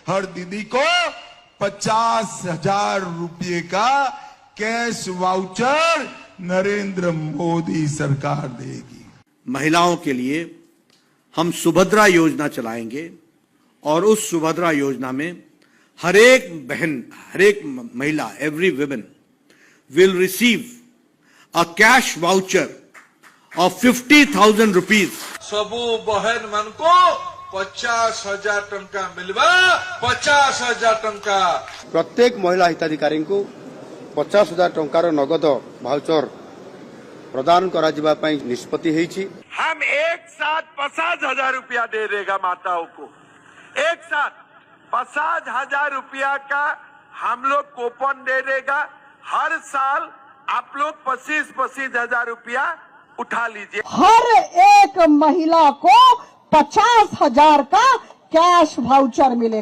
हर दीदी को 50,000 रुपये का कैश वाउचर नरेंद्र मोदी सरकार देगी। महिलाओं के लिए हम सुभद्रा योजना चलाएंगे और उस सुभद्रा योजना में हर एक बहन, हर एक महिला, every women will receive a cash voucher of 50,000 rupees. सबू बहन मन को 50,000 टंका मिलवा, 50,000 टंका। प्रत्येक महिला हिताधिकारी को 50,000 टंकार नगद भाउचर प्रदान करा जिबा पई निष्पत्ति हेछि। हम एक साथ 50,000 रुपया दे देगा माताओं को। एक साथ 50,000 रुपया का हम लोग कूपन दे देगा। हर साल आप लोग 25,000 रुपया उठा लीजिए। हर एक महिला को 50,000 का कैश वाउचर मिलेगा।